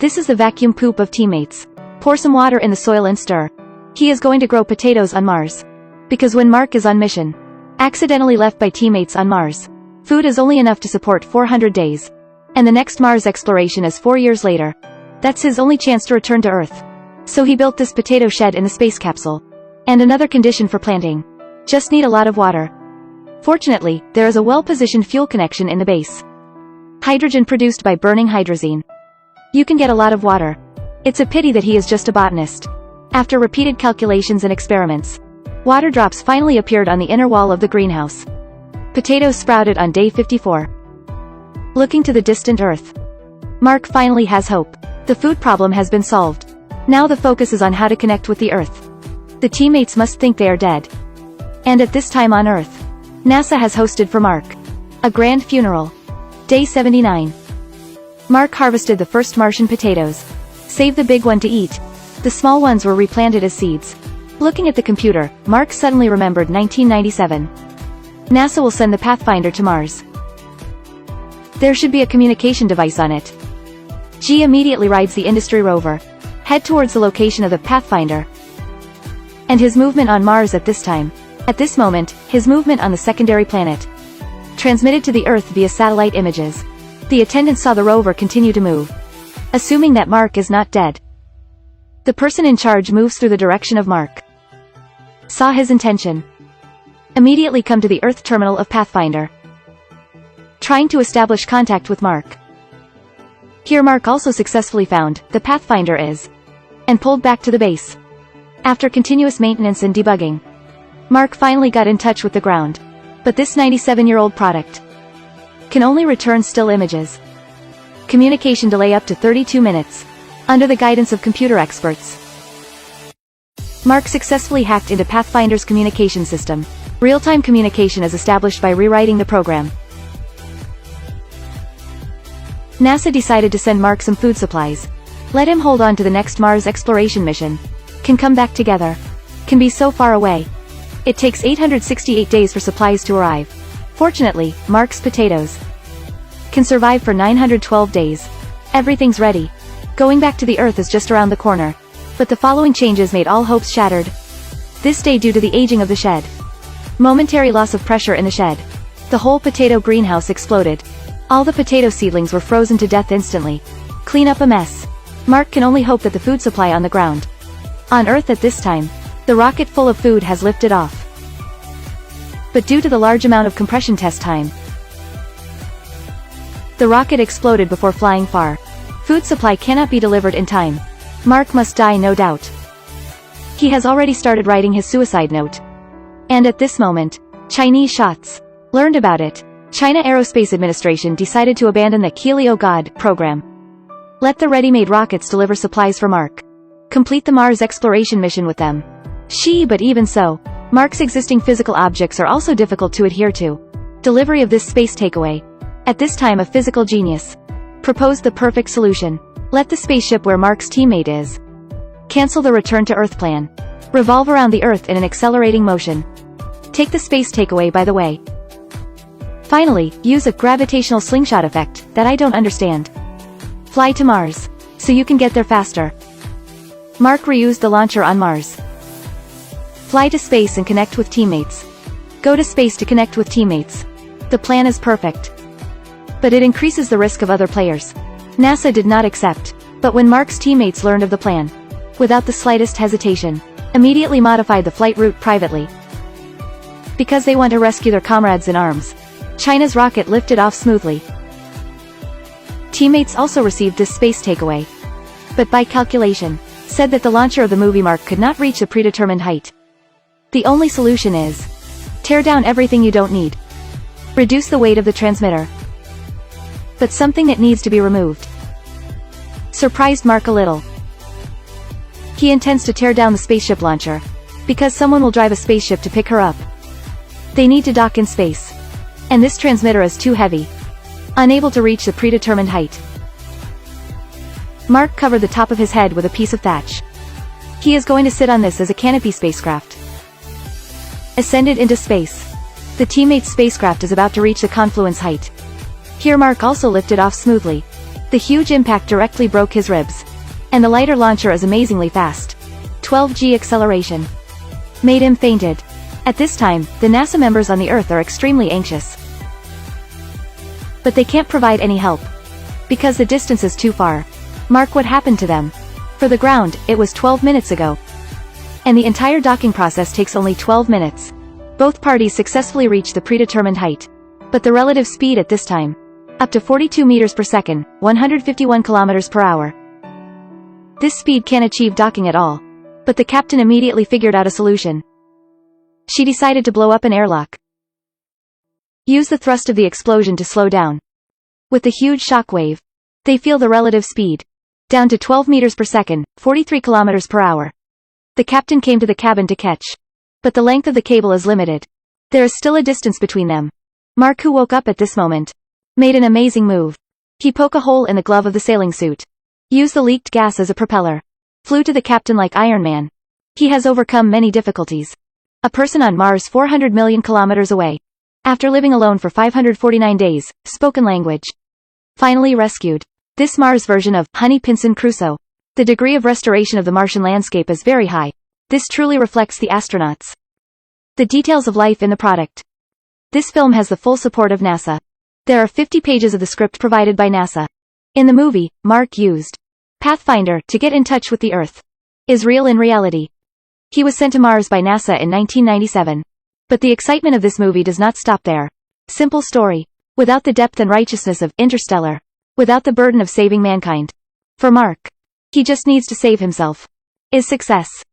This is the vacuum poop of teammates. Pour some water in the soil and stir. He is going to grow potatoes on Mars. Because when Mark is on mission, accidentally left by teammates on Mars, food is only enough to support 400 days. And the next Mars exploration is 4 years later. That's his only chance to return to Earth. So he built this potato shed in the space capsule. And another condition for planting. Just need a lot of water. Fortunately, there is a well-positioned fuel connection in the base. Hydrogen produced by burning hydrazine. You can get a lot of water. It's a pity that he is just a botanist. After repeated calculations and experiments, water drops finally appeared on the inner wall of the greenhouse. Potatoes sprouted on day 54. Looking to the distant Earth, Mark finally has hope. The food problem has been solved. Now the focus is on how to connect with the Earth. The teammates must think they are dead. And at this time on Earth, NASA has hosted for Mark a grand funeral. Day 79. Mark harvested the first Martian potatoes. Save the big one to eat. The small ones were replanted as seeds. Looking at the computer, Mark suddenly remembered 1997. NASA will send the Pathfinder to Mars. There should be a communication device on it. G immediately rides the industry rover. Head towards the location of the Pathfinder. And his movement on Mars at this time. At this moment, his movement on the secondary planet. Transmitted to the Earth via satellite images. The attendant saw the rover continue to move. Assuming that Mark is not dead. The person in charge moves through the direction of Mark. Saw his intention. Immediately come to the Earth terminal of Pathfinder. Trying to establish contact with Mark. Here Mark also successfully found the Pathfinder is. And pulled back to the base. After continuous maintenance and debugging, Mark finally got in touch with the ground. But this 97-year-old product can only return still images. Communication delay up to 32 minutes. Under the guidance of computer experts, Mark successfully hacked into Pathfinder's communication system. Real-time communication is established by rewriting the program. NASA decided to send Mark some food supplies. Let him hold on to the next Mars exploration mission. Can come back together. Can be so far away. It takes 868 days for supplies to arrive. Fortunately, Mark's potatoes can survive for 912 days. Everything's ready. Going back to the Earth is just around the corner. But the following changes made all hopes shattered. This day due to the aging of the shed. Momentary loss of pressure in the shed. The whole potato greenhouse exploded. All the potato seedlings were frozen to death instantly. Clean up a mess. Mark can only hope that the food supply on the ground. On Earth at this time, the rocket full of food has lifted off. But due to the large amount of compression test time, the rocket exploded before flying far. Food supply cannot be delivered in time. Mark must die no doubt. He has already started writing his suicide note. And at this moment, Chinese shots learned about it. China Aerospace Administration decided to abandon the Helio God program. Let the ready-made rockets deliver supplies for Mark. Complete the Mars exploration mission with them. But even so, Mark's existing physical objects are also difficult to adhere to. Delivery of this space takeaway. At this time a physical genius proposed the perfect solution. Let the spaceship where Mark's teammate is. Cancel the return to Earth plan. Revolve around the Earth in an accelerating motion. Take the space takeaway by the way. Finally, use a gravitational slingshot effect that I don't understand. Fly to Mars. So you can get there faster. Mark reused the launcher on Mars. Fly to space and connect with teammates. Go to space to connect with teammates. The plan is perfect. But it increases the risk of other players. NASA did not accept. But when Mark's teammates learned of the plan, without the slightest hesitation, immediately modified the flight route privately. Because they want to rescue their comrades in arms. China's rocket lifted off smoothly. Teammates also received this space takeaway. But by calculation, said that the launcher of the movie Mark could not reach a predetermined height. The only solution is tear down everything you don't need. Reduce the weight of the transmitter. But something that needs to be removed surprised Mark a little. He intends to tear down the spaceship launcher, because someone will drive a spaceship to pick her up. They need to dock in space. And this transmitter is too heavy. Unable to reach the predetermined height. Mark covered the top of his head with a piece of thatch. He is going to sit on this as a canopy spacecraft. Ascended into space. The teammate's spacecraft is about to reach the confluence height. Here Mark also lifted off smoothly. The huge impact directly broke his ribs. And the lighter launcher is amazingly fast. 12G acceleration. Made him fainted. At this time, the NASA members on the Earth are extremely anxious. But they can't provide any help. Because the distance is too far. Mark, what happened to them? For the ground, it was 12 minutes ago. And the entire docking process takes only 12 minutes. Both parties successfully reach the predetermined height. But the relative speed at this time. Up to 42 meters per second, 151 kilometers per hour. This speed can't achieve docking at all. But the captain immediately figured out a solution. She decided to blow up an airlock. Use the thrust of the explosion to slow down. With the huge shock wave, they feel the relative speed. Down to 12 meters per second, 43 kilometers per hour. The captain came to the cabin to catch. But the length of the cable is limited. There is still a distance between them. Mark, who woke up at this moment, made an amazing move. He poked a hole in the glove of the sailing suit. Used the leaked gas as a propeller. Flew to the captain like Iron Man. He has overcome many difficulties. A person on Mars 400 million kilometers away. After living alone for 549 days, spoken language. Finally rescued. This Mars version of Honey Pinson Crusoe. The degree of restoration of the Martian landscape is very high. This truly reflects the astronauts. The details of life in the product. This film has the full support of NASA. There are 50 pages of the script provided by NASA. In the movie, Mark used Pathfinder to get in touch with the Earth. Is real in reality. He was sent to Mars by NASA in 1997. But the excitement of this movie does not stop there. Simple story. Without the depth and righteousness of Interstellar. Without the burden of saving mankind. For Mark. He just needs to save himself. Is success.